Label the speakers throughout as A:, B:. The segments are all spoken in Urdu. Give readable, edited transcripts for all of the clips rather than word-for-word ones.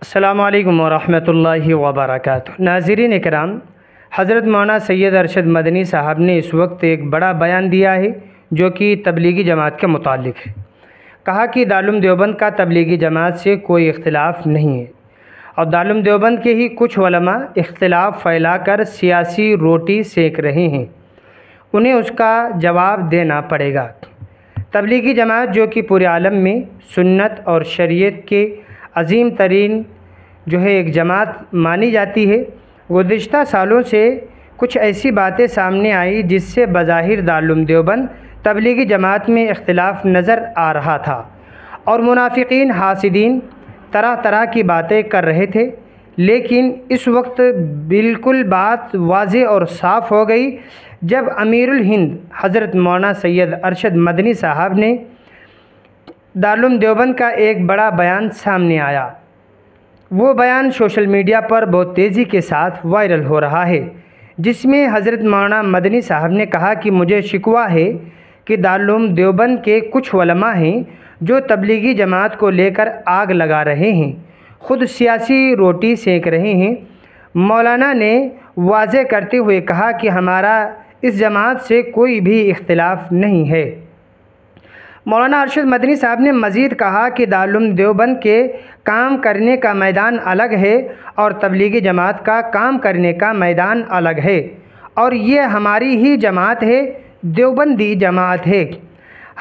A: السلام علیکم ورحمۃ اللہ وبرکاتہ۔ ناظرین اکرام، حضرت مولانا سید ارشد مدنی صاحب نے اس وقت ایک بڑا بیان دیا ہے جو کہ تبلیغی جماعت کے متعلق ہے۔ کہا کہ دارالعلوم دیوبند کا تبلیغی جماعت سے کوئی اختلاف نہیں ہے اور دارالعلوم دیوبند کے ہی کچھ علماء اختلاف پھیلا کر سیاسی روٹی سینک رہے ہیں، انہیں اس کا جواب دینا پڑے گا۔ تبلیغی جماعت جو کہ پورے عالم میں سنت اور شریعت کے عظیم ترین ایک جماعت مانی جاتی ہے، گزشتہ سالوں سے کچھ ایسی باتیں سامنے آئی جس سے بظاہر دارالعلوم دیوبند تبلیغی جماعت میں اختلاف نظر آ رہا تھا اور منافقین حاسدین طرح طرح کی باتیں کر رہے تھے، لیکن اس وقت بالکل بات واضح اور صاف ہو گئی جب امیر الہند حضرت مولانا سید ارشد مدنی صاحب نے دارالعلوم دیوبند کا ایک بڑا بیان سامنے آیا۔ وہ بیان سوشل میڈیا پر بہت تیزی کے ساتھ وائرل ہو رہا ہے، جس میں حضرت مولانا مدنی صاحب نے کہا کہ مجھے شکوہ ہے کہ دارالعلوم دیوبند کے کچھ علماء ہیں جو تبلیغی جماعت کو لے کر آگ لگا رہے ہیں، خود سیاسی روٹی سینک رہے ہیں۔ مولانا نے واضح کرتے ہوئے کہا کہ ہمارا اس جماعت سے کوئی بھی اختلاف نہیں ہے۔ مولانا ارشد مدنی صاحب نے مزید کہا کہ دارالعلوم دیوبند کے کام کرنے کا میدان الگ ہے اور تبلیغی جماعت کا کام کرنے کا میدان الگ ہے، اور یہ ہماری ہی جماعت ہے، دیوبندی جماعت ہے۔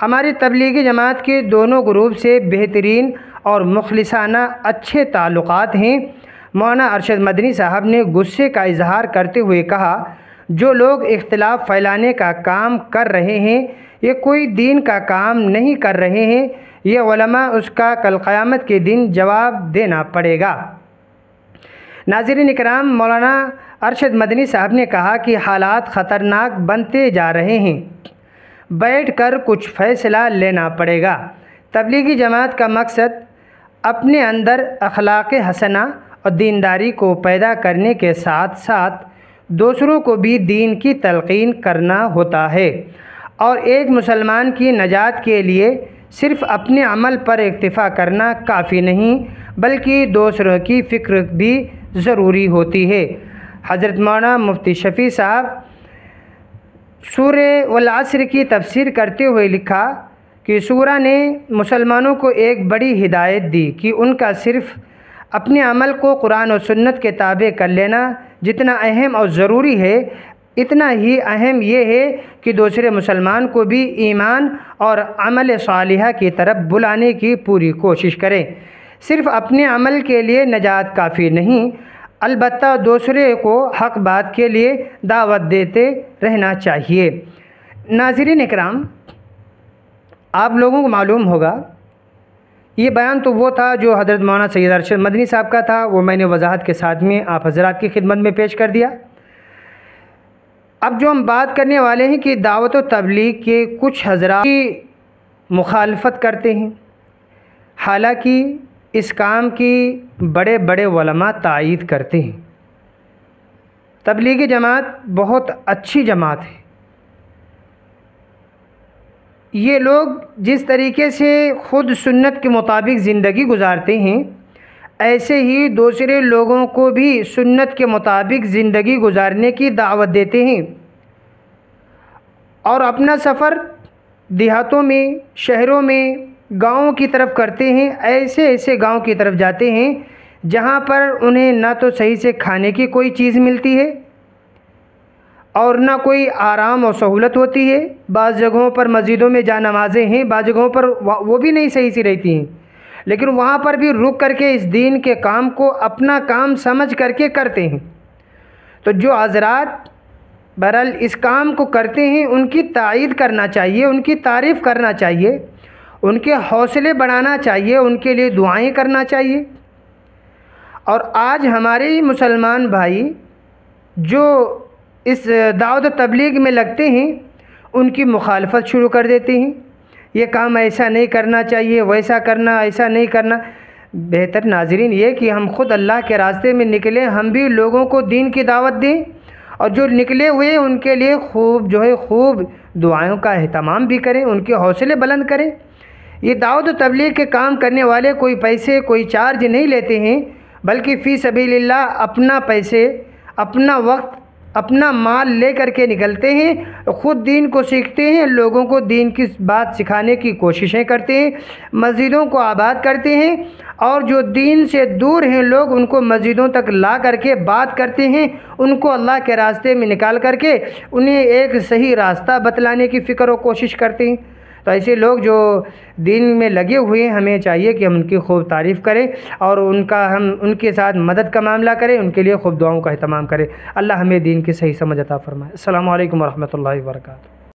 A: ہماری تبلیغی جماعت کے دونوں گروپ سے بہترین اور مخلصانہ اچھے تعلقات ہیں۔ مولانا ارشد مدنی صاحب نے غصے کا اظہار کرتے ہوئے کہا، جو لوگ اختلاف پھیلانے کا کام کر رہے ہیں یہ کوئی دین کا کام نہیں کر رہے ہیں، یہ علماء اس کا کل قیامت کے دن جواب دینا پڑے گا۔ ناظرین اکرام، مولانا ارشد مدنی صاحب نے کہا کہ حالات خطرناک بنتے جا رہے ہیں، بیٹھ کر کچھ فیصلہ لینا پڑے گا۔ تبلیغی جماعت کا مقصد اپنے اندر اخلاق حسنہ اور دینداری کو پیدا کرنے کے ساتھ ساتھ دوسروں کو بھی دین کی تلقین کرنا ہوتا ہے، اور ایک مسلمان کی نجات کے لیے صرف اپنے عمل پر اکتفا کرنا کافی نہیں بلکہ دوسروں کی فکر بھی ضروری ہوتی ہے۔ حضرت مولانا مفتی شفیع صاحب سورہ والعصر کی تفسیر کرتے ہوئے لکھا کہ سورہ نے مسلمانوں کو ایک بڑی ہدایت دی کہ ان کا صرف اپنے عمل کو قرآن و سنت کے تابع کر لینا جتنا اہم اور ضروری ہے، اتنا ہی اہم یہ ہے کہ دوسرے مسلمان کو بھی ایمان اور عمل صالحہ کی طرف بلانے کی پوری کوشش کریں۔ صرف اپنے عمل کے لیے نجات کافی نہیں، البتہ دوسرے کو حق بات کے لیے دعوت دیتے رہنا چاہیے۔ ناظرین اکرام، آپ لوگوں کو معلوم ہوگا یہ بیان تو وہ تھا جو حضرت مولانا سید ارشد مدنی صاحب کا تھا، وہ میں نے وضاحت کے ساتھ میں آپ حضرات کی خدمت میں پیش کر دیا۔ اب جو ہم بات کرنے والے ہیں کہ دعوت و تبلیغ کے کچھ حضرات کی مخالفت کرتے ہیں، حالانکہ اس کام کی بڑے بڑے علماء تائید کرتے ہیں۔ تبلیغی جماعت بہت اچھی جماعت ہے۔ یہ لوگ جس طریقے سے خود سنت کے مطابق زندگی گزارتے ہیں، ایسے ہی دوسرے لوگوں کو بھی سنت کے مطابق زندگی گزارنے کی دعوت دیتے ہیں، اور اپنا سفر دیہاتوں میں، شہروں میں، گاؤں کی طرف کرتے ہیں۔ ایسے گاؤں کی طرف جاتے ہیں جہاں پر انہیں نہ تو صحیح سے کھانے کی کوئی چیز ملتی ہے اور نہ کوئی آرام اور سہولت ہوتی ہے۔ بعض جگہوں پر مسجدوں میں جا نمازیں ہیں، بعض جگہوں پر وہ بھی نہیں صحیح سے رہتی ہیں، لیکن وہاں پر بھی رک کر کے اس دین کے کام کو اپنا کام سمجھ کر کے کرتے ہیں۔ تو جو حضرات بہرحال اس کام کو کرتے ہیں ان کی تائید کرنا چاہیے، ان کی تعریف کرنا چاہیے، ان کے حوصلے بڑھانا چاہیے، ان کے لیے دعائیں کرنا چاہیے۔ اور آج ہمارے ہی مسلمان بھائی جو اس دعوت و تبلیغ میں لگتے ہیں ان کی مخالفت شروع کر دیتے ہیں، یہ کام ایسا نہیں کرنا چاہیے، ویسا کرنا، ایسا نہیں کرنا۔ بہتر ناظرین یہ کہ ہم خود اللہ کے راستے میں نکلیں، ہم بھی لوگوں کو دین کی دعوت دیں، اور جو نکلے ہوئے ان کے لیے خوب دعائوں کا اہتمام بھی کریں، ان کے حوصلے بلند کریں۔ یہ دعوت و تبلیغ کے کام کرنے والے کوئی پیسے، کوئی چارج نہیں لیتے ہیں، بلکہ فی سبیل اللہ اپنا پیسے، اپنا وقت، اپنا مال لے کر کے نکلتے ہیں، خود دین کو سیکھتے ہیں، لوگوں کو دین کی بات سکھانے کی کوششیں کرتے ہیں، مسجدوں کو آباد کرتے ہیں، اور جو دین سے دور ہیں لوگ ان کو مسجدوں تک لا کر کے بات کرتے ہیں، ان کو اللہ کے راستے میں نکال کر کے انہیں ایک صحیح راستہ بتلانے کی فکر و کوشش کرتے ہیں۔ تو ایسے لوگ جو دین میں لگے ہوئے ہیں، ہمیں چاہیے کہ ہم ان کی خوب تعریف کریں اور ہم ان کے ساتھ مدد کا معاملہ کریں، ان کے لیے خوب دعاؤں کا اہتمام کریں۔ اللہ ہمیں دین کی صحیح سمجھ عطا فرمائے۔ السلام علیکم ورحمۃ اللہ وبرکاتہ۔